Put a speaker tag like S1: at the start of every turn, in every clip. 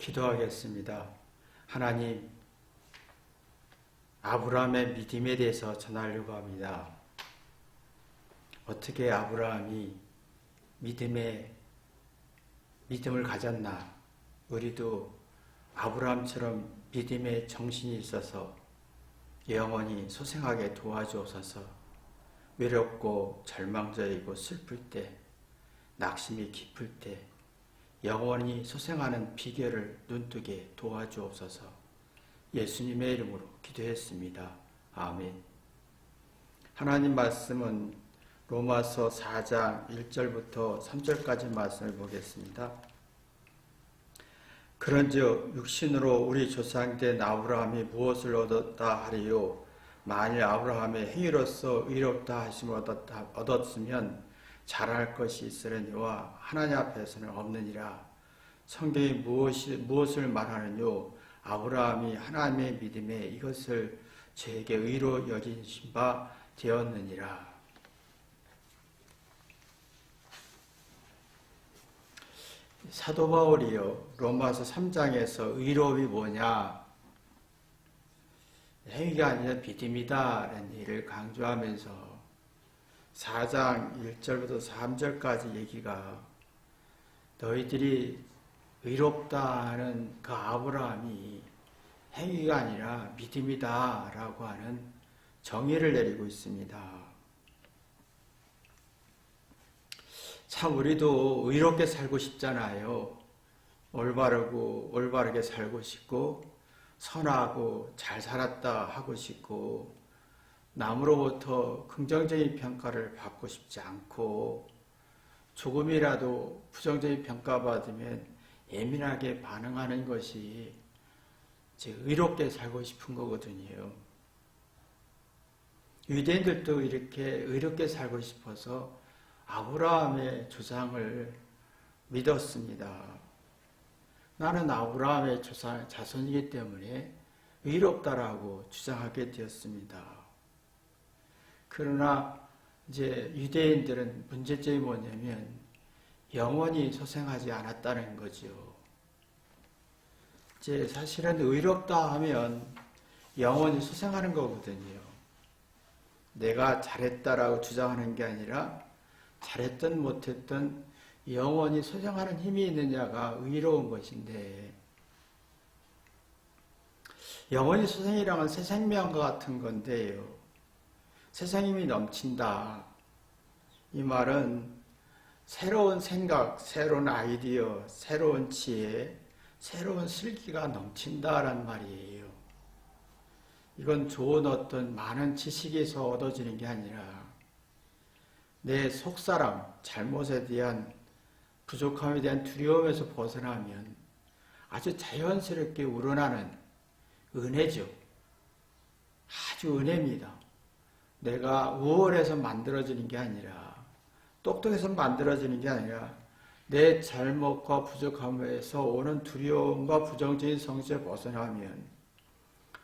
S1: 기도하겠습니다. 하나님, 아브라함의 믿음에 대해서 전하려고 합니다. 어떻게 아브라함이 믿음을 가졌나? 우리도 아브라함처럼 믿음의 정신이 있어서 영원히 소생하게 도와주옵소서. 외롭고 절망적이고 슬플 때, 낙심이 깊을 때 영원히 소생하는 비결을 눈뜨게 도와주옵소서. 예수님의 이름으로 기도했습니다. 아멘. 하나님 말씀은 로마서 4장 1절부터 3절까지 말씀을 보겠습니다. 그런즉 육신으로 우리 조상된 아브라함이 무엇을 얻었다 하리요? 만일 아브라함의 행위로서 의롭다 하심을 얻었으면 잘할 것이 있으려니와 하나님 앞에서는 없느니라. 성경이 무엇을 말하느뇨? 아브라함이 하나님의 믿음에 이것을 저에게 의로 여기신 바 되었느니라. 사도 바울이요, 로마서 3장에서 의로움이 뭐냐? 행위가 아니라 믿음이다 라는 얘기를 강조하면서 4장 1절부터 3절까지 얘기가 너희들이 의롭다 하는 그 아브라함이 행위가 아니라 믿음이다 라고 하는 정의를 내리고 있습니다. 참 우리도 의롭게 살고 싶잖아요. 올바르게 살고 싶고 선하고 잘 살았다 하고 싶고 남으로부터 긍정적인 평가를 받고 싶지 않고 조금이라도 부정적인 평가받으면 예민하게 반응하는 것이 의롭게 살고 싶은 거거든요. 유대인들도 이렇게 의롭게 살고 싶어서 아브라함의 조상을 믿었습니다. 나는 아브라함의 자손이기 때문에 의롭다라고 주장하게 되었습니다. 그러나 이제 유대인들은 문제점이 뭐냐면 영원히 소생하지 않았다는 거죠. 이제 사실은 의롭다 하면 영원히 소생하는 거거든요. 내가 잘했다라고 주장하는 게 아니라 잘했든 못했든 영원히 소생하는 힘이 있느냐가 의로운 것인데, 영원히 소생이랑은 새 생명과 같은 건데요. 새 생명이 넘친다. 이 말은 새로운 생각, 새로운 아이디어, 새로운 지혜, 새로운 슬기가 넘친다라는 말이에요. 이건 좋은 어떤 많은 지식에서 얻어지는 게 아니라 내 속사람, 잘못에 대한 부족함에 대한 두려움에서 벗어나면 아주 자연스럽게 우러나는 은혜죠. 아주 은혜입니다. 내가 우월해서 만들어지는 게 아니라, 똑똑해서 만들어지는 게 아니라 내 잘못과 부족함에서 오는 두려움과 부정적인 성질에 벗어나면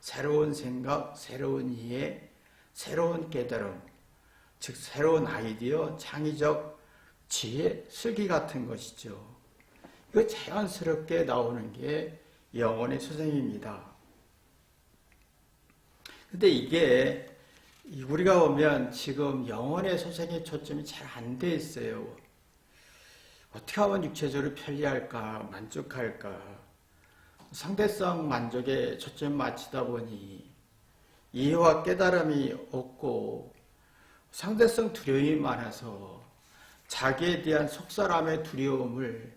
S1: 새로운 생각, 새로운 이해, 새로운 깨달음, 즉 새로운 아이디어, 창의적 지혜, 슬기 같은 것이죠. 이거 자연스럽게 나오는 게 영혼의 소생입니다. 근데 이게 우리가 보면 지금 영혼의 소생의 초점이 잘 안 돼 있어요. 어떻게 하면 육체적으로 편리할까, 만족할까. 상대성 만족에 초점을 맞추다 보니 이해와 깨달음이 없고 상대성 두려움이 많아서 자기에 대한 속사람의 두려움을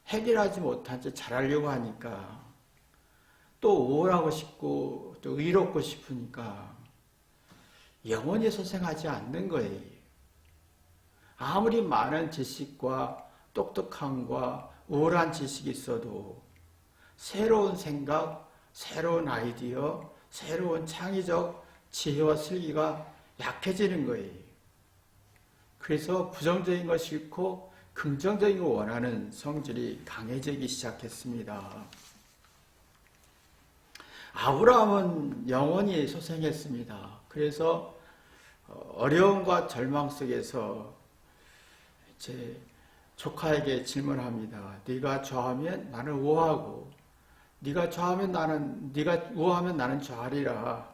S1: 해결하지 못한 채 잘하려고 하니까 또 우월하고 싶고 또 의롭고 싶으니까 영원히 소생하지 않는 거예요. 아무리 많은 지식과 똑똑함과 우월한 지식이 있어도 새로운 생각, 새로운 아이디어, 새로운 창의적 지혜와 슬기가 약해지는 거예요. 그래서 부정적인 거 싫고 긍정적인 거 원하는 성질이 강해지기 시작했습니다. 아브라함은 영원히 소생했습니다. 그래서 어려움과 절망 속에서 제 조카에게 질문합니다. 네가 좋아하면 나는 우하고 네가 우하면 나는 좌하리라.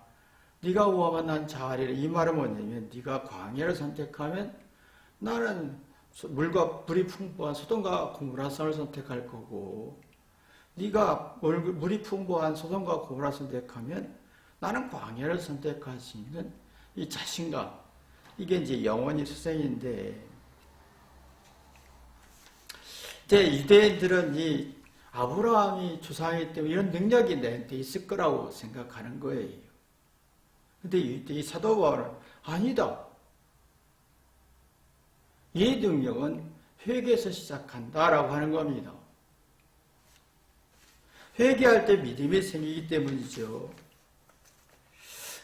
S1: 네가 우하면 나는 좌하리라. 이 말은 뭐냐면 네가 광야를 선택하면 나는 물과 불이 풍부한 소돔과 고모라성을 선택할 거고, 네가 물이 풍부한 소돔과 고모라 선택하면 나는 광야를 선택할 수 있는 이 자신감, 이게 이제 영원히 소생인데, 이제 유대인들은 이 아브라함이 조상이기 때문에 이런 능력이 내한테 있을 거라고 생각하는 거예요. 근데 이 사도 바울은 아니다. 이 능력은 회개에서 시작한다라고 하는 겁니다. 회개할 때 믿음이 생기기 때문이죠.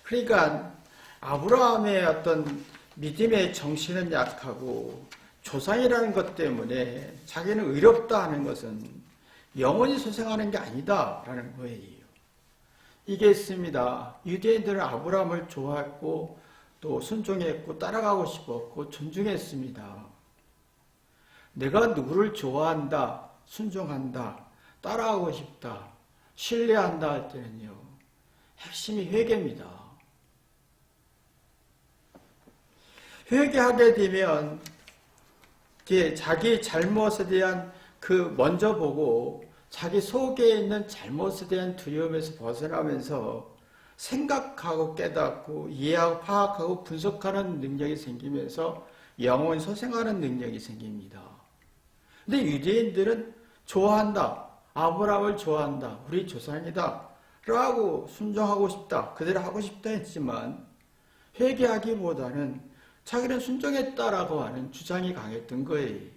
S1: 그러니까 아브라함의 어떤 믿음의 정신은 약하고 조상이라는 것 때문에 자기는 의롭다 하는 것은 영원히 소생하는 게 아니다라는 거예요. 이게 있습니다. 유대인들은 아브라함을 좋아했고 또 순종했고 따라가고 싶었고 존중했습니다. 내가 누구를 좋아한다, 순종한다, 따라가고 싶다, 신뢰한다 할 때는요, 핵심이 회개입니다. 회개하게 되면 자기 잘못에 대한 먼저 보고 자기 속에 있는 잘못에 대한 두려움에서 벗어나면서 생각하고 깨닫고 이해하고 파악하고 분석하는 능력이 생기면서 영원히 소생하는 능력이 생깁니다. 근데 유대인들은 좋아한다. 아브라함을 좋아한다. 우리 조상이다. 라고 순종하고 싶다. 그대로 하고 싶다 했지만 회개하기보다는 자기는 순종했다라고 하는 주장이 강했던 거예요.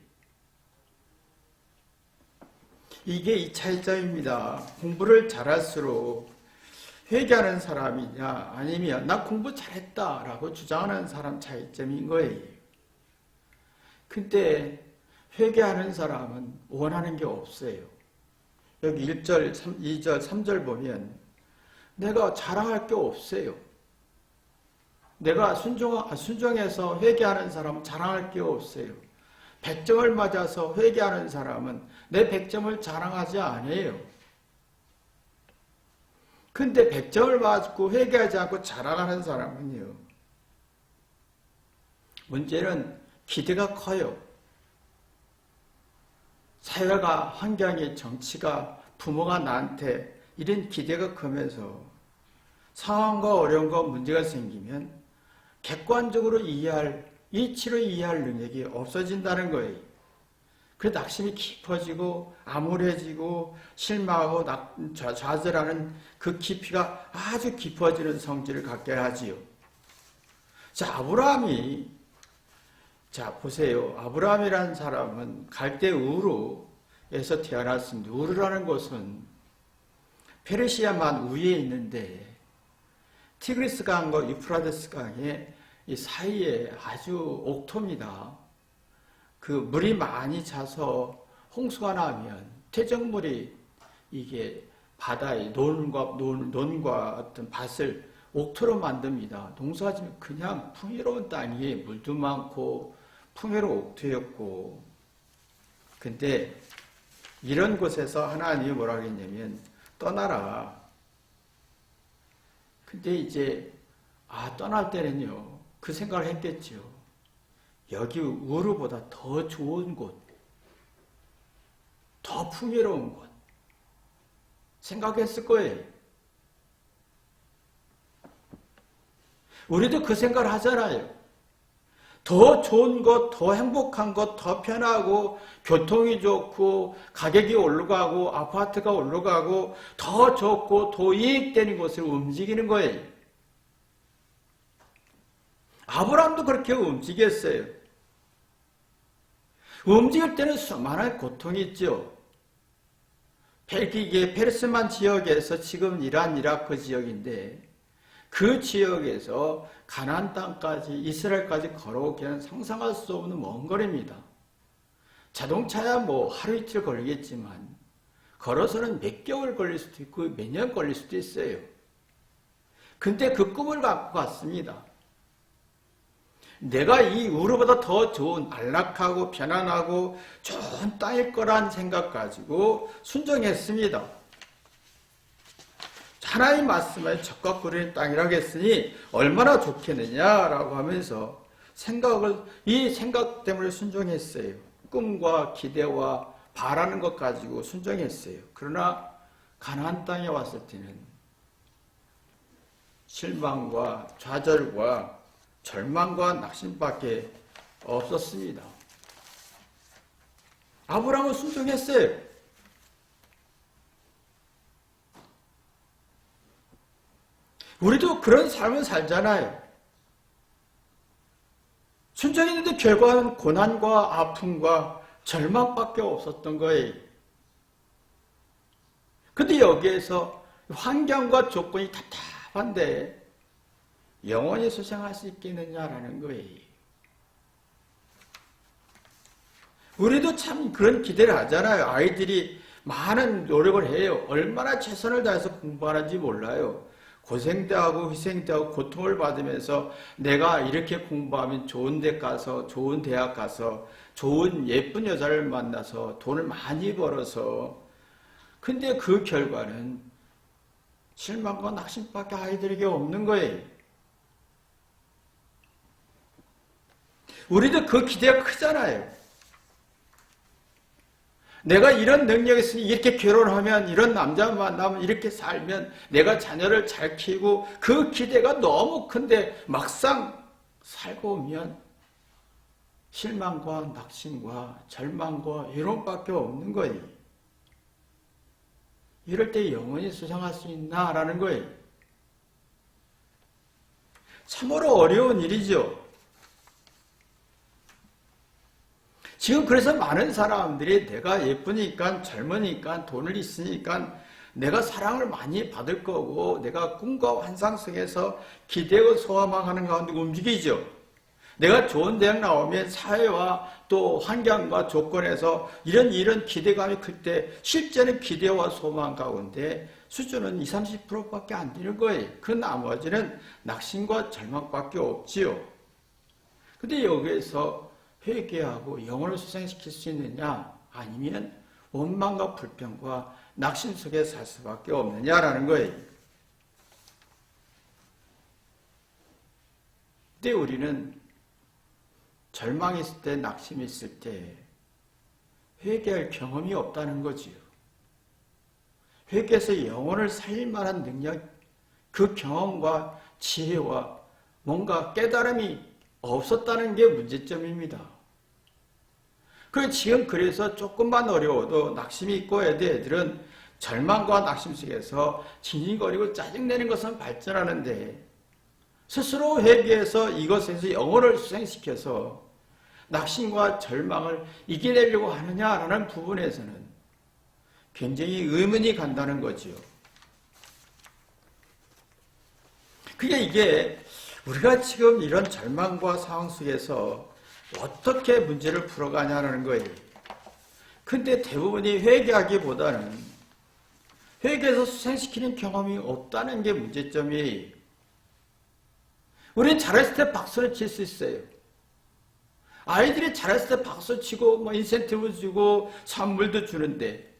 S1: 이게 이 차이점입니다. 공부를 잘할수록 회개하는 사람이냐 아니면 나 공부 잘했다라고 주장하는 사람 차이점인 거예요. 근데 회개하는 사람은 원하는 게 없어요. 여기 1절, 2절, 3절 보면 내가 자랑할 게 없어요. 내가 순종해서 회개하는 사람은 자랑할 게 없어요. 100점을 맞아서 회개하는 사람은 내 100점을 자랑하지 않아요. 근데 100점을 맞고 회개하지 않고 자랑하는 사람은요, 문제는 기대가 커요. 사회가, 환경이, 정치가, 부모가 나한테 이런 기대가 크면서 상황과 어려움과 문제가 생기면 객관적으로 이치로 이해할 능력이 없어진다는 거예요. 그 낙심이 깊어지고 암울해지고 실망하고 좌절하는 그 깊이가 아주 깊어지는 성질을 갖게 하지요. 보세요. 아브라함이라는 사람은 갈대 우르에서 태어났습니다. 우르라는 곳은 페르시아만 위에 있는데 티그리스 강과 유프라데스 강의 이 사이에 아주 옥토입니다. 그 물이 많이 차서 홍수가 나면 퇴적물이 이게 바다의 논과 어떤 밭을 옥토로 만듭니다. 농사지면 그냥 풍요로운 땅이 물도 많고 풍요로운 옥토였고, 근데 이런 곳에서 하나님이 뭐라고 했냐면 떠나라. 근데 이제 떠날 때는요 그 생각을 했겠죠. 여기 우르보다 더 좋은 곳, 더 풍요로운 곳 생각했을 거예요. 우리도 그 생각을 하잖아요. 더 좋은 것, 더 행복한 것, 더 편하고 교통이 좋고 가격이 올라가고 아파트가 올라가고 더 좋고 더 이익되는 곳으로 움직이는 거예요. 아브라함도 그렇게 움직였어요. 움직일 때는 수많은 고통이 있죠. 이게 페르스만 지역에서 지금 이란, 이라크 지역인데 그 지역에서 가나안 땅까지 이스라엘까지 걸어오기에는 상상할 수 없는 먼 거리입니다. 자동차야 하루 이틀 걸리겠지만 걸어서는 몇 개월 걸릴 수도 있고 몇 년 걸릴 수도 있어요. 근데 그 꿈을 갖고 갔습니다. 내가 이 우르보다 더 좋은 안락하고 편안하고 좋은 땅일 거란 생각 가지고 순종했습니다. 하나님 말씀에 적과 꿀인 땅이라고 했으니 얼마나 좋겠느냐라고 하면서 이 생각 때문에 순종했어요. 꿈과 기대와 바라는 것 가지고 순종했어요. 그러나 가나안 땅에 왔을 때는 실망과 좌절과 절망과 낙심밖에 없었습니다. 아브라함은 순종했어요. 우리도 그런 삶을 살잖아요. 순종했는데 결과는 고난과 아픔과 절망밖에 없었던 거예요. 근데 여기에서 환경과 조건이 답답한데 영원히 소생할 수 있겠느냐라는 거예요. 우리도 참 그런 기대를 하잖아요. 아이들이 많은 노력을 해요. 얼마나 최선을 다해서 공부하는지 몰라요. 고생도 하고 희생도 하고 고통을 받으면서 내가 이렇게 공부하면 좋은 데 가서 좋은 대학 가서 좋은 예쁜 여자를 만나서 돈을 많이 벌어서 근데 그 결과는 실망과 낙심밖에 아이들에게 없는 거예요. 우리도 그 기대가 크잖아요. 내가 이런 능력이 있으니 이렇게 결혼하면 이런 남자 만나면 이렇게 살면 내가 자녀를 잘 키우고 그 기대가 너무 큰데 막상 살고 오면 실망과 낙심과 절망과 외로움밖에 없는 거예요. 이럴 때 영원히 수상할 수 있나라는 거예요. 참으로 어려운 일이죠. 지금 그래서 많은 사람들이 내가 예쁘니까 젊으니까 돈을 있으니까 내가 사랑을 많이 받을 거고 내가 꿈과 환상 속에서 기대고 소망하는 가운데 움직이죠. 내가 좋은 대학 나오면 사회와 또 환경과 조건에서 이런 기대감이 클 때 실제는 기대와 소망 가운데 수준은 20, 30%밖에 안 되는 거예요. 그 나머지는 낙심과 절망밖에 없지요. 근데 여기에서 회개하고 영혼을 수생시킬 수 있느냐 아니면 원망과 불평과 낙심 속에 살 수밖에 없느냐라는 거예요. 근데 우리는 절망이 있을 때 낙심이 있을 때 회개할 경험이 없다는 거지요. 회개해서 영혼을 살릴 만한 능력, 그 경험과 지혜와 뭔가 깨달음이 없었다는 게 문제점입니다. 지금 그래서 조금만 어려워도 낙심이 있고 애들은 절망과 낙심 속에서 징징거리고 짜증내는 것은 발전하는데 스스로 회개해서 이것에서 영혼을 수생시켜서 낙심과 절망을 이겨내려고 하느냐라는 부분에서는 굉장히 의문이 간다는 거지요. 이게 우리가 지금 이런 절망과 상황 속에서 어떻게 문제를 풀어가냐는 거예요. 근데 대부분이 회개하기보다는 회개해서 수생시키는 경험이 없다는 게 문제점이에요. 우리는 잘했을 때 박수를 칠 수 있어요. 아이들이 잘했을 때 박수 치고 인센티브 주고 선물도 주는데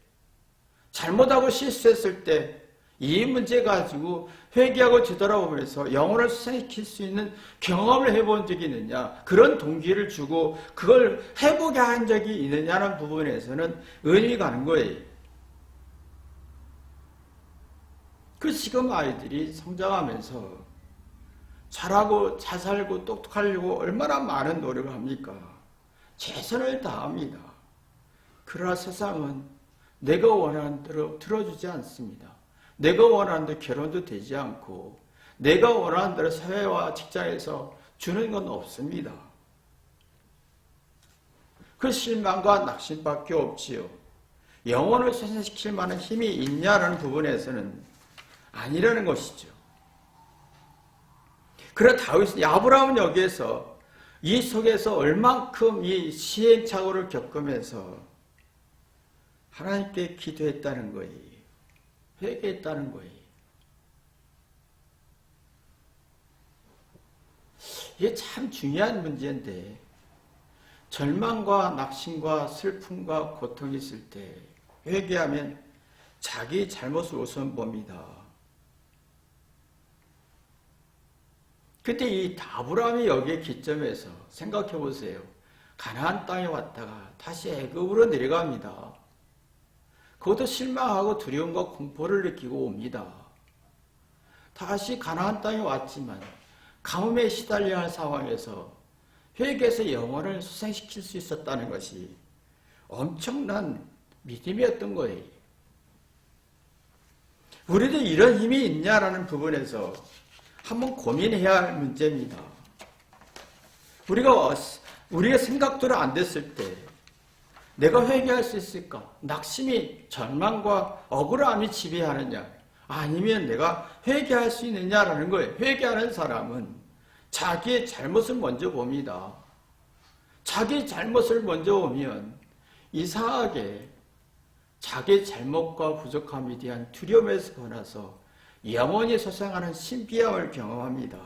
S1: 잘못하고 실수했을 때 이 문제 가지고 회개하고 뒤돌아보면서 영혼을 수생시킬 수 있는 경험을 해본 적이 있느냐, 그런 동기를 주고 그걸 해보게 한 적이 있느냐는 부분에서는 의미가 가는 거예요. 지금 아이들이 성장하면서 잘하고 잘 살고 똑똑하려고 얼마나 많은 노력을 합니까? 최선을 다합니다. 그러나 세상은 내가 원하는 대로 들어주지 않습니다. 내가 원하는 대로 결혼도 되지 않고 내가 원하는 대로 사회와 직장에서 주는 건 없습니다. 그 실망과 낙심밖에 없지요. 영혼을 쇄신시킬 만한 힘이 있냐라는 부분에서는 아니라는 것이죠. 그러나 아브라함은 여기에서 이 속에서 얼만큼 이 시행착오를 겪으면서 하나님께 기도했다는 거예요. 회개했다는 거예요. 이게 참 중요한 문제인데 절망과 낙심과 슬픔과 고통이 있을 때 회개하면 자기 잘못을 우선 봅니다. 근데 이 아브라함이 여기에 기점에서 생각해 보세요. 가나안 땅에 왔다가 다시 애굽으로 내려갑니다. 그것도 실망하고 두려움과 공포를 느끼고 옵니다. 다시 가나안 땅에 왔지만 가뭄에 시달려야 할 상황에서 회개해서 영혼을 소생시킬 수 있었다는 것이 엄청난 믿음이었던 거예요. 우리도 이런 힘이 있냐라는 부분에서 한번 고민해야 할 문제입니다. 우리가 생각대로 안 됐을 때 내가 회개할 수 있을까? 낙심이 절망과 억울함이 지배하느냐? 아니면 내가 회개할 수 있느냐라는 거예요. 회개하는 사람은 자기의 잘못을 먼저 봅니다. 자기 잘못을 먼저 보면 이상하게 자기의 잘못과 부족함에 대한 두려움에서 벗어나서 영원히 소생하는 신비함을 경험합니다.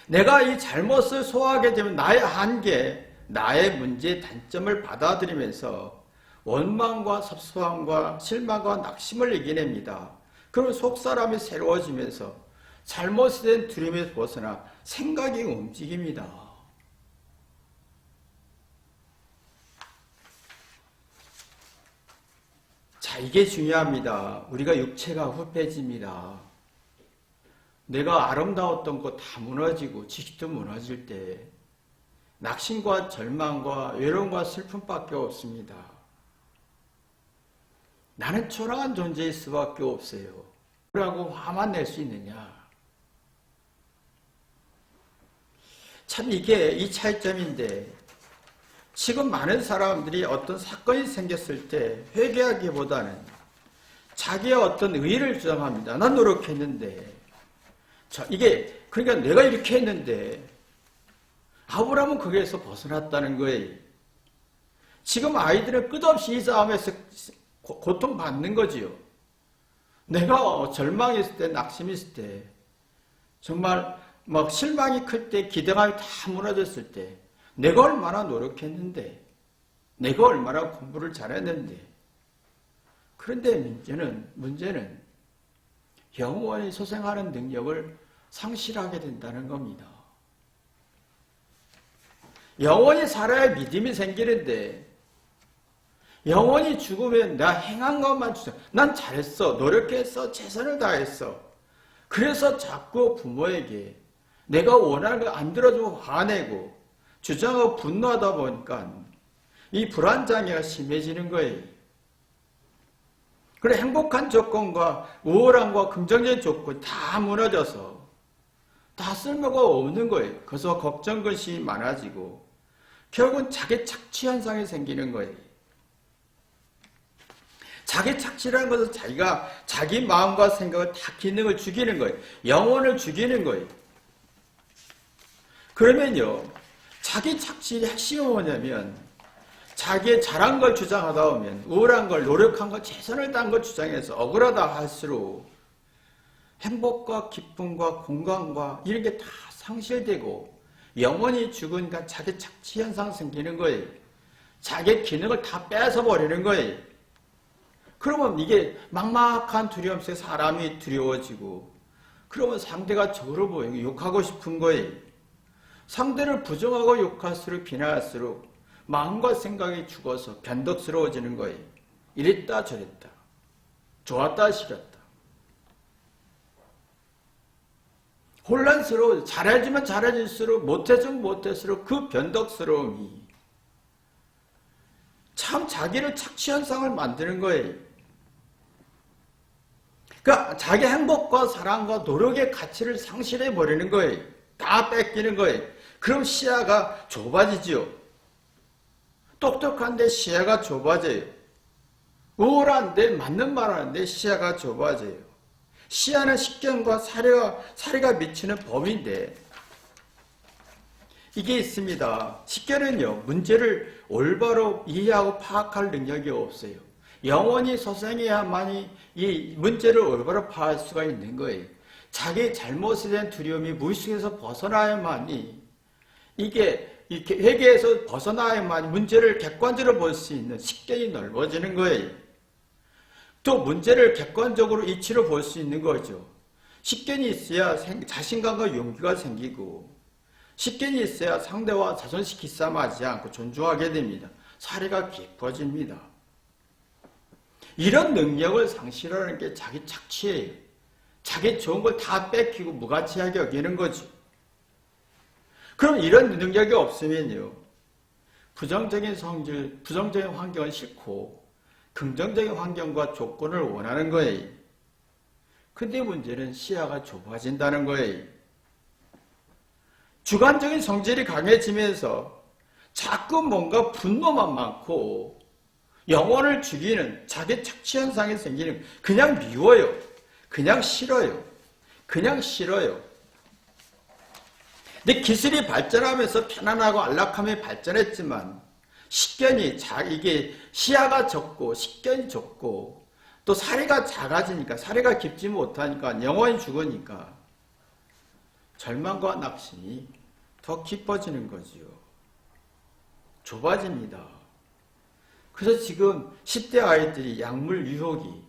S1: 내가 이 잘못을 소화하게 되면 나의 한계, 나의 문제의 단점을 받아들이면서 원망과 섭섭함과 실망과 낙심을 이겨냅니다. 그럼 속사람이 새로워지면서 잘못에 대한 두려움에서 벗어나 생각이 움직입니다. 자, 이게 중요합니다. 우리가 육체가 후패집니다. 내가 아름다웠던 거 다 무너지고 지식도 무너질 때 낙심과 절망과 외로움과 슬픔밖에 없습니다. 나는 초라한 존재일 수밖에 없어요. 그러고 화만 낼 수 있느냐? 참 이게 이 차이점인데 지금 많은 사람들이 어떤 사건이 생겼을 때 회개하기보다는 자기의 어떤 의의를 주장합니다. 난 노력했는데 자, 이게 그러니까 내가 이렇게 했는데 아브라함은 거기에서 벗어났다는 거예요. 지금 아이들은 끝없이 이 싸움에서 고통받는 거지요. 내가 절망했을 때, 낙심했을 때, 정말 막 실망이 클 때, 기대감이 다 무너졌을 때, 내가 얼마나 노력했는데, 내가 얼마나 공부를 잘했는데, 그런데 문제는 영원히 소생하는 능력을 상실하게 된다는 겁니다. 영원히 살아야 믿음이 생기는데 영원히 죽으면 내가 행한 것만 주장. 난 잘했어. 노력했어. 최선을 다했어. 그래서 자꾸 부모에게 내가 원하는 거 안 들어주고 화내고 주장하고 분노하다 보니까 이 불안장애가 심해지는 거예요. 그래 행복한 조건과 우월함과 긍정적인 조건이 다 무너져서 다 쓸모가 없는 거예요. 그래서 걱정, 근심이 많아지고 결국은 자기 착취 현상이 생기는 거예요. 자기 착취라는 것은 자기가 자기 마음과 생각을 다 기능을 죽이는 거예요. 영혼을 죽이는 거예요. 그러면요, 자기 착취의 핵심은 뭐냐면 자기의 잘한 걸 주장하다 보면 우월한 걸, 노력한 걸, 최선을 다한 걸 주장해서 억울하다 할수록 행복과 기쁨과 공감과 이런 게 다 상실되고 영원히 죽으니까 자기 착취 현상 생기는 거예요. 자기 기능을 다 뺏어버리는 거예요. 그러면 이게 막막한 두려움 속에 사람이 두려워지고 그러면 상대가 적으로 보이고 욕하고 싶은 거예요. 상대를 부정하고 욕할수록 비난할수록 마음과 생각이 죽어서 변덕스러워지는 거예요. 이랬다 저랬다. 좋았다 싫었다. 혼란스러워. 잘해주면 잘해질수록 못해주면 못할수록 그 변덕스러움이 참 자기를 착취현상을 만드는 거예요. 그러니까 자기 행복과 사랑과 노력의 가치를 상실해버리는 거예요. 다 뺏기는 거예요. 그럼 시야가 좁아지지요. 똑똑한데 시야가 좁아져요. 우월한데 맞는 말 하는데 시야가 좁아져요. 시야는 식견과 사례가 미치는 범위인데 이게 있습니다. 식견은요, 문제를 올바로 이해하고 파악할 능력이 없어요. 영원히 소생해야만이 이 문제를 올바로 파악할 수가 있는 거예요. 자기 잘못에 대한 두려움이 무의식에서 벗어나야만이 이게 회계에서 벗어나야만이 문제를 객관적으로 볼 수 있는 식견이 넓어지는 거예요. 또 문제를 객관적으로 이치로 볼 수 있는 거죠. 식견이 있어야 자신감과 용기가 생기고, 식견이 있어야 상대와 자존심 싸움하지 않고 존중하게 됩니다. 사리가 깊어집니다. 이런 능력을 상실하는 게 자기 착취예요. 자기 좋은 걸 다 뺏기고 무가치하게 여기는 거죠. 그럼 이런 능력이 없으면요, 부정적인 성질, 부정적인 환경은 싫고 긍정적인 환경과 조건을 원하는 거예요. 근데 문제는 시야가 좁아진다는 거예요. 주관적인 성질이 강해지면서 자꾸 뭔가 분노만 많고 영혼을 죽이는 자기 착취 현상이 생기는, 그냥 미워요. 그냥 싫어요. 그냥 싫어요. 근데 기술이 발전하면서 편안하고 안락함이 발전했지만 식견이 이게 시야가 좁고 식견이 좁고 또 사리가 작아지니까, 사리가 깊지 못하니까 영혼이 죽으니까 절망과 낙심이 더 깊어지는 거지요. 좁아집니다. 그래서 지금 10대 아이들이 약물 유혹이,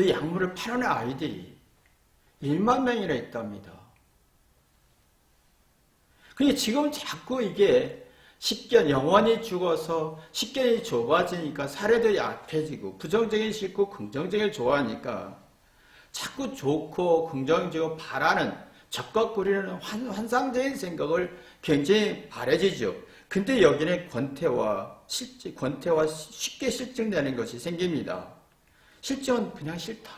S1: 약물을 파는 아이들이 1만 명이나 있답니다. 그러니까 지금 자꾸 이게 식견, 영혼이 죽어서 식견이 좁아지니까 사례도 약해지고 부정적인 싫고 긍정적인 좋아하니까 자꾸 좋고 긍정적이고 바라는, 적각구리는 환상적인 생각을 굉장히 바래지죠. 근데 여기는 권태와 쉽게 실증되는 것이 생깁니다. 실증은 그냥 싫다.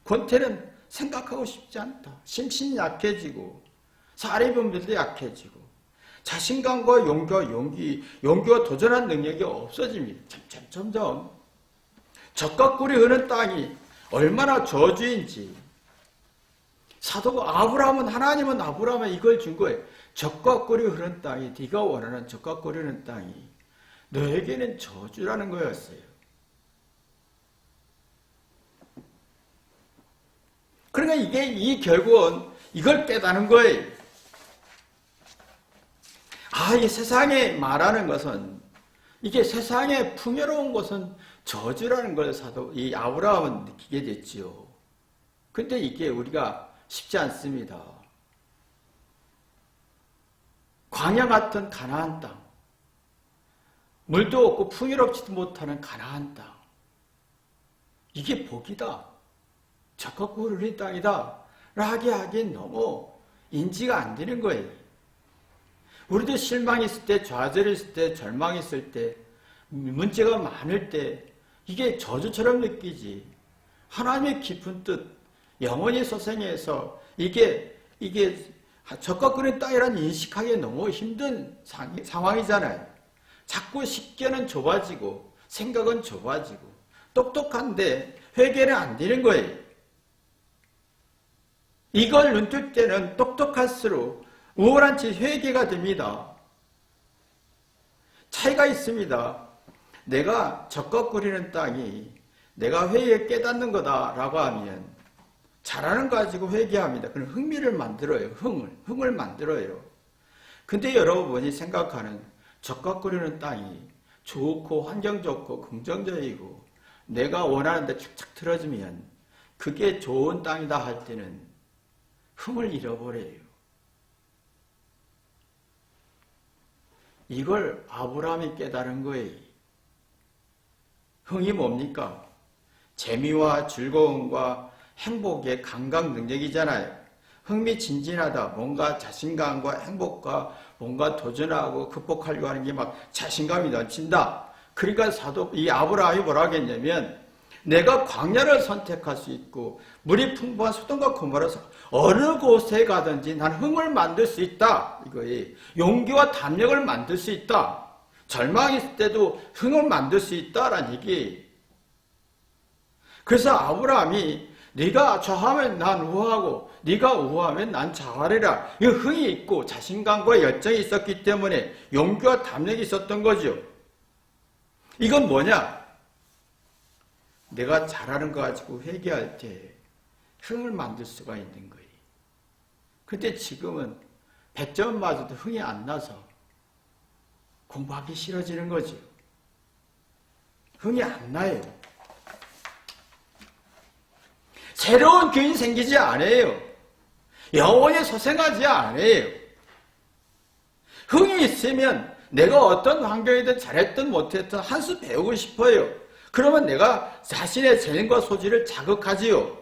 S1: 권태는 생각하고 싶지 않다. 심신이 약해지고 사리분별도 약해지고 자신감과 용기와 도전한 능력이 없어집니다. 점점 적각구리 흐는 땅이 얼마나 저주인지, 사도가 하나님은 아브라함에 이걸 준 거예요. 적각구리 흐르는 땅이, 네가 원하는 적각구리 흐르는 땅이 너에게는 저주라는 거였어요. 그러니까 이 결국은 이걸 깨닫는 거예요. 이 세상에 말하는 것은, 이게 세상에 풍요로운 것은 저주라는 걸 이 아브라함은 느끼게 됐지요. 근데 이게 우리가 쉽지 않습니다. 광야 같은 가나안 땅, 물도 없고 풍요롭지도 못하는 가나안 땅, 이게 복이다, 적합고 흐르는 땅이다 라게 하기엔 너무 인지가 안 되는 거예요. 우리도 실망이 있을 때, 좌절이 있을 때, 절망이 있을 때, 문제가 많을 때 이게 저주처럼 느끼지, 하나님의 깊은 뜻, 영원히 소생해서 이게 적각그린 땅이라는 인식하기 너무 힘든 상황이잖아요. 자꾸 식견은 좁아지고 생각은 좁아지고 똑똑한데 회개는 안 되는 거예요. 이걸 눈뜰 때는 똑똑할수록 우월한 채 회개가 됩니다. 차이가 있습니다. 내가 적각거리는 땅이 내가 회의에 깨닫는 거다라고 하면 잘하는 거 가지고 회개합니다. 그럼 흥미를 만들어요. 흥을 만들어요. 근데 여러분이 생각하는 적각거리는 땅이 좋고 환경 좋고 긍정적이고 내가 원하는 데 착착 틀어지면 그게 좋은 땅이다 할 때는 흥을 잃어버려요. 이걸 아브라함이 깨달은 거예요. 흥이 뭡니까? 재미와 즐거움과 행복의 감각 능력이잖아요. 흥미진진하다. 뭔가 자신감과 행복과 뭔가 도전하고 극복하려고 하는 게 막 자신감이 넘친다. 그러니까 이 아브라함이 뭐라고 했냐면 내가 광야를 선택할 수 있고 물이 풍부한 소돔과 고모라서 어느 곳에 가든지 난 흥을 만들 수 있다. 이거예요. 용기와 담력을 만들 수 있다. 절망이 있을 때도 흥을 만들 수 있다라는 얘기예요. 그래서 아브라함이 네가 좌하면 난 우하고 네가 우하면 난 좌하리라. 이 흥이 있고 자신감과 열정이 있었기 때문에 용기와 담력이 있었던 거죠. 이건 뭐냐? 내가 잘하는 거 가지고 회개할 때 흥을 만들 수가 있는 거예요. 근데 지금은 100점 맞아도 흥이 안 나서 공부하기 싫어지는 거죠. 흥이 안 나요. 새로운 교인이 생기지 않아요. 영원히 소생하지 않아요. 흥이 있으면 내가 어떤 환경이든 잘했든 못했든 한 수 배우고 싶어요. 그러면 내가 자신의 재능과 소질을 자극하지요.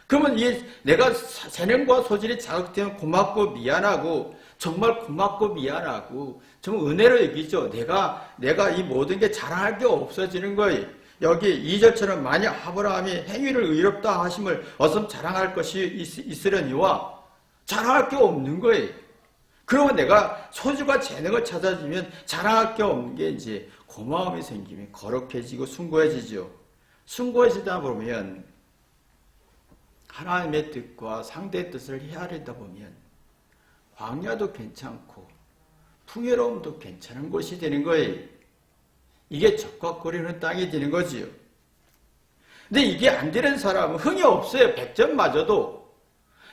S1: 그러면 이 내가 재능과 소질이 자극되면 고맙고 미안하고 정말 고맙고 미안하고 정말 은혜로 여기죠. 내가 이 모든 게 자랑할 게 없어지는 거예요. 여기 2절처럼 만약 아브라함이 행위를 의롭다 하심을 어서 자랑할 것이 있으려니와 자랑할 게 없는 거예요. 그러면 내가 소질과 재능을 찾아주면 자랑할 게 없는 게 이제 고마움이 생기면 거룩해지고 숭고해지죠. 숭고해지다 보면 하나님의 뜻과 상대의 뜻을 헤아리다 보면 광야도 괜찮고 풍요로움도 괜찮은 곳이 되는 거예요. 이게 적각거리는 땅이 되는 거지요. 근데 이게 안 되는 사람은 흥이 없어요. 100점 맞아도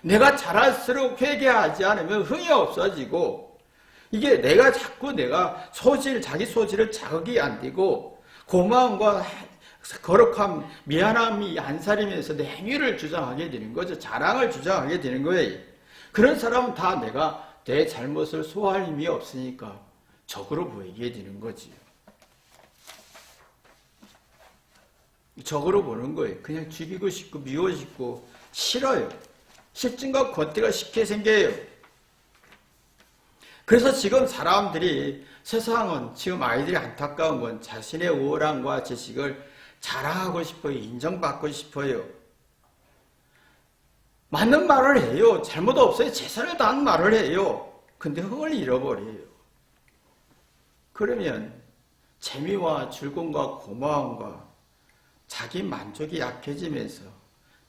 S1: 내가 잘할수록 회개하지 않으면 흥이 없어지고 이게 내가 자꾸 자기 소질을 자극이 안 되고 고마움과 거룩함, 미안함이 안 사리면서 내 행위를 주장하게 되는 거죠. 자랑을 주장하게 되는 거예요. 그런 사람은 다 내 잘못을 소화할 힘이 없으니까 적으로 보이게 되는 거지요. 적으로 보는 거예요. 그냥 죽이고 싶고 미워 싶고 싫어요. 실증과 권태가 쉽게 생겨요. 그래서 지금 사람들이 세상은 지금 아이들이 안타까운 건 자신의 우월함과 지식을 자랑하고 싶어요. 인정받고 싶어요. 맞는 말을 해요. 잘못 없어요. 최선을 다한 말을 해요. 근데 흥을 잃어버려요. 그러면 재미와 즐거움과 고마움과 자기 만족이 약해지면서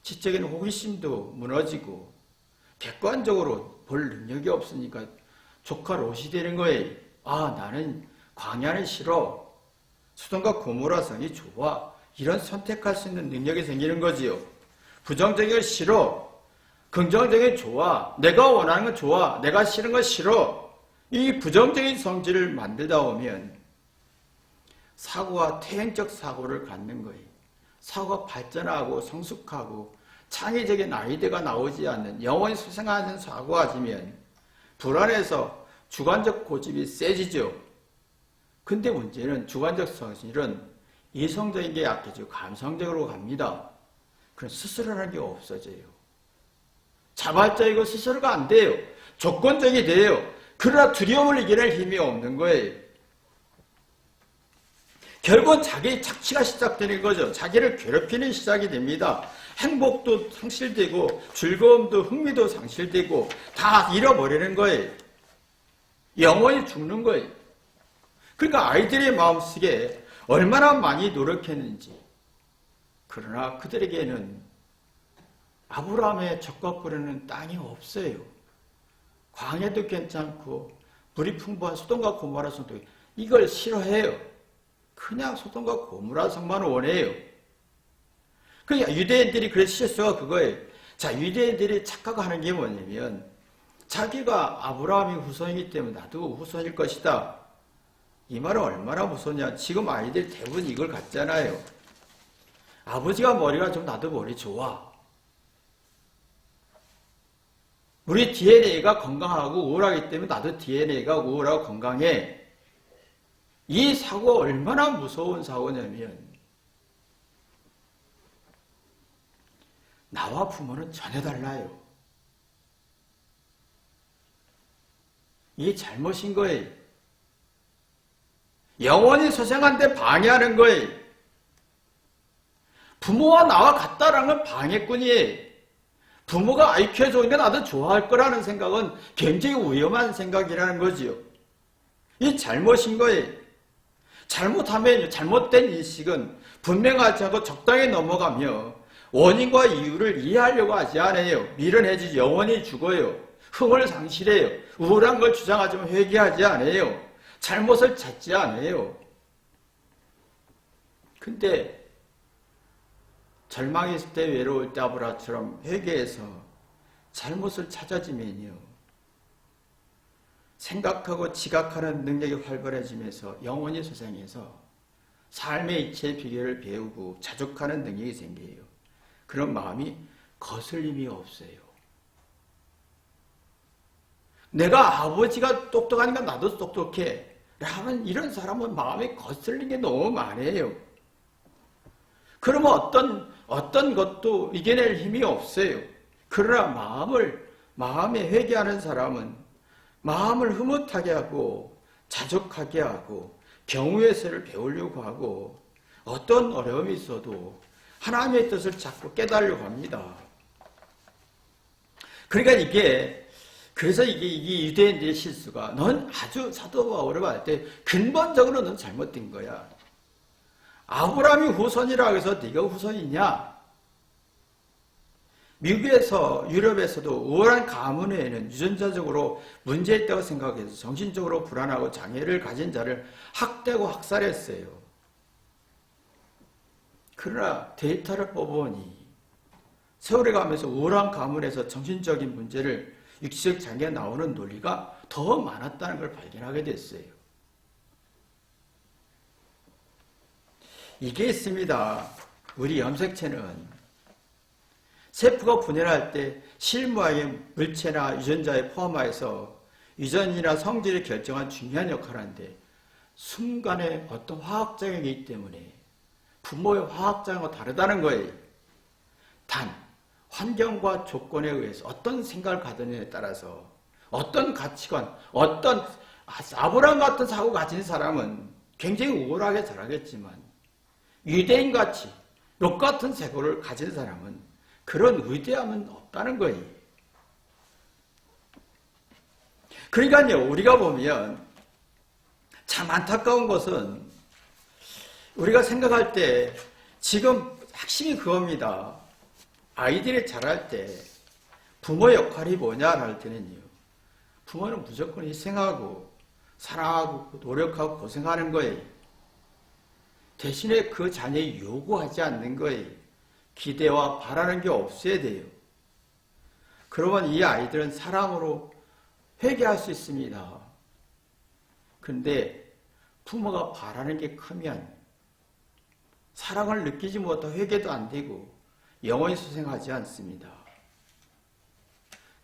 S1: 지적인 호기심도 무너지고 객관적으로 볼 능력이 없으니까 조카 롯이 되는 거예요. 아, 나는 광야는 싫어. 수동과 고무라성이 좋아. 이런 선택할 수 있는 능력이 생기는 거지요. 부정적인 건 싫어. 긍정적인 좋아. 내가 원하는 건 좋아. 내가 싫은 건 싫어. 이 부정적인 성질을 만들다 보면 사고와 퇴행적 사고를 갖는 거예요. 사고가 발전하고 성숙하고 창의적인 아이디어가 나오지 않는 영원히 소생하는 사고가 지면 불안해서 주관적 고집이 세지죠. 근데 문제는 주관적 성질은 이성적인 게 약해지고 감성적으로 갑니다. 그럼 스스로라는 게 없어져요. 자발적이고 스스로가 안 돼요. 조건적이 돼요. 그러나 두려움을 이겨낼 힘이 없는 거예요. 결국은 자기의 착취가 시작되는 거죠. 자기를 괴롭히는 시작이 됩니다. 행복도 상실되고 즐거움도 흥미도 상실되고 다 잃어버리는 거예요. 영원히 죽는 거예요. 그러니까 아이들의 마음속에 얼마나 많이 노력했는지. 그러나 그들에게는 아브라함의 적각거리는 땅이 없어요. 광야도 괜찮고 물이 풍부한 소돔과 고모라 성도 이걸 싫어해요. 그냥 소돔과 고모라 성만 원해요. 그러니까 유대인들이 그래서 실수가 그거예요. 자, 유대인들이 착각하는 게 뭐냐면 자기가 아브라함이 후손이기 때문에 나도 후손일 것이다. 이 말은 얼마나 무서우냐. 지금 아이들 대부분 이걸 갖잖아요. 아버지가 머리가 좀 나도 머리 좋아. 우리 DNA가 건강하고 우월하기 때문에 나도 DNA가 우월하고 건강해. 이 사고가 얼마나 무서운 사고냐면 나와 부모는 전혀 달라요. 이게 잘못인 거예요. 영원히 소생한데 방해하는 거예요. 부모와 나와 같다라는 건 방해꾼이에요. 부모가 IQ가 좋으니까 나도 좋아할 거라는 생각은 굉장히 위험한 생각이라는 거지요. 이 잘못인 거예요. 잘못하면 잘못된 인식은 분명하지 않고 적당히 넘어가며 원인과 이유를 이해하려고 하지 않아요. 미련해지지 영원히 죽어요. 흥을 상실해요. 우울한 걸 주장하지만 회개하지 않아요. 잘못을 찾지 않아요. 근데 절망했을 때 외로울 때 아브라함처럼 회개해서 잘못을 찾아지면요. 생각하고 지각하는 능력이 활발해지면서 영원히 소생해서 삶의 이치의 비결을 배우고 자족하는 능력이 생겨요. 그런 마음이 거슬림이 없어요. 내가 아버지가 똑똑하니까 나도 똑똑해 라는 이런 사람은 마음에 거슬리는 게 너무 많아요. 그러면 어떤 것도 이겨낼 힘이 없어요. 그러나 마음에 회개하는 사람은 마음을 흐뭇하게 하고 자족하게 하고 경우의 수를 배우려고 하고 어떤 어려움이 있어도 하나님의 뜻을 자꾸 깨달으려고 합니다. 그러니까 그래서 이게 유대인들의 실수가 넌 아주 사도 바울을 할 때 근본적으로 넌 잘못된 거야. 아브라함이 후손이라고 해서 네가 후손이냐? 미국에서 유럽에서도 우월한 가문에는 유전자적으로 문제 있다고 생각해서 정신적으로 불안하고 장애를 가진 자를 학대하고 학살했어요. 그러나 데이터를 뽑아보니 세월이 가면서 우월한 가문에서 정신적인 문제를 육체적 장애가 나오는 논리가 더 많았다는 걸 발견하게 됐어요. 이게 있습니다. 우리 염색체는 세포가 분열할 때 실무하에 물체나 유전자에 포함하여서 유전이나 성질을 결정한 중요한 역할을 하는데 순간에 어떤 화학작용이기 때문에 부모의 화학작용과 다르다는 거예요. 단 환경과 조건에 의해서 어떤 생각을 가느냐에 따라서 어떤 가치관, 어떤 아브라함 같은 사고 가진 사람은 굉장히 우월하게 자라겠지만 유대인같이 롯 같은 세고를 가진 사람은 그런 위대함은 없다는 거예요. 그러니까요, 우리가 보면 참 안타까운 것은 우리가 생각할 때 지금 핵심이 그겁니다. 아이들이 자랄 때 부모 역할이 뭐냐 할 때는요. 부모는 무조건 희생하고 사랑하고 노력하고 고생하는 거예요. 대신에 그 자녀에 요구하지 않는 거예요. 기대와 바라는 게 없어야 돼요. 그러면 이 아이들은 사랑으로 회개할 수 있습니다. 그런데 부모가 바라는 게 크면 사랑을 느끼지 못하고 회개도 안 되고 영원히 소생하지 않습니다.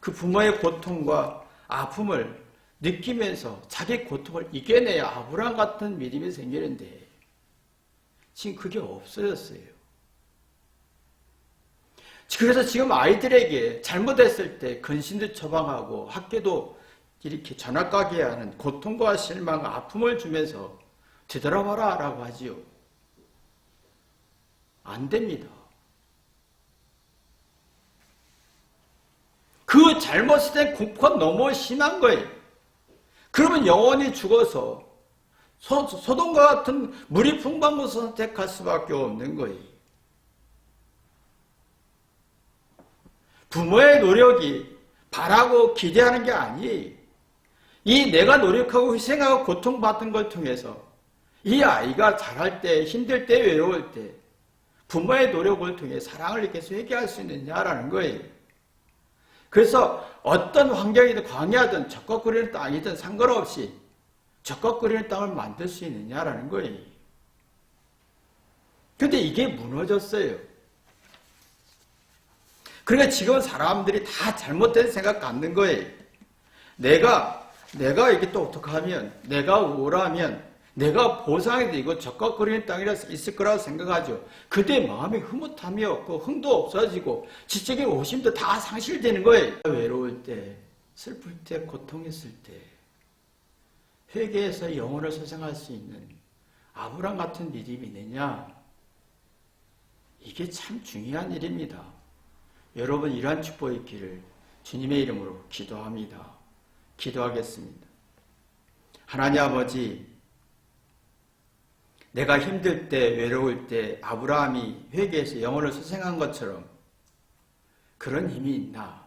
S1: 그 부모의 고통과 아픔을 느끼면서 자기 고통을 이겨내야 아브라함 같은 믿음이 생기는데 지금 그게 없어졌어요. 그래서 지금 아이들에게 잘못했을 때 근심도 처방하고 학교도 이렇게 전학 가게 하는 고통과 실망, 아픔을 주면서 되돌아봐라 라고 하지요. 안 됩니다. 그 잘못에 대한 공포가 너무 심한 거예요. 그러면 영원히 죽어서 소돔과 같은 물이 풍부한 곳을 선택할 수밖에 없는 거예요. 부모의 노력이 바라고 기대하는 게 아니에요. 이 내가 노력하고 희생하고 고통받은 걸 통해서 이 아이가 자랄 때, 힘들 때, 외로울 때 부모의 노력을 통해 사랑을 이렇게 회개할 수 있느냐라는 거예요. 그래서 어떤 환경이든 광야든 적걱거리는 땅이든 상관없이 적걱거리는 땅을 만들 수 있느냐라는 거예요. 그런데 이게 무너졌어요. 그러니까 지금 사람들이 다 잘못된 생각 갖는 거예요. 내가 이게 똑똑하면, 내가 우월하면, 내가 보상이 되고 적극거리는 땅이라 있을 거라고 생각하죠. 그때 마음에 흐뭇함이 없고 흥도 없어지고 지적인 오심도 다 상실되는 거예요. 외로울 때, 슬플 때, 고통했을 때 회개해서 영혼을 소생할 수 있는 아브라함 같은 믿음이 있느냐? 이게 참 중요한 일입니다. 여러분 이러한 축복이 있기를 주님의 이름으로 기도합니다. 기도하겠습니다. 하나님 아버지, 내가 힘들 때, 외로울 때 아브라함이 회개해서 영혼을 소생한 것처럼 그런 힘이 있나?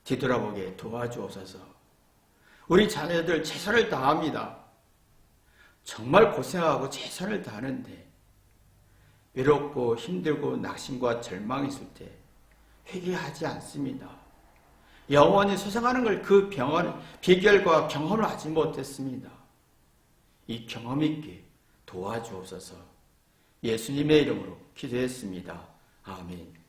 S1: 뒤돌아보게 도와주옵소서. 우리 자녀들 최선을 다합니다. 정말 고생하고 최선을 다하는데 외롭고 힘들고 낙심과 절망이 있을 때 회개하지 않습니다. 영원히 소생하는 걸 그 비결과 경험을 하지 못했습니다. 이 경험 있게 도와주옵소서. 예수님의 이름으로 기도했습니다. 아멘.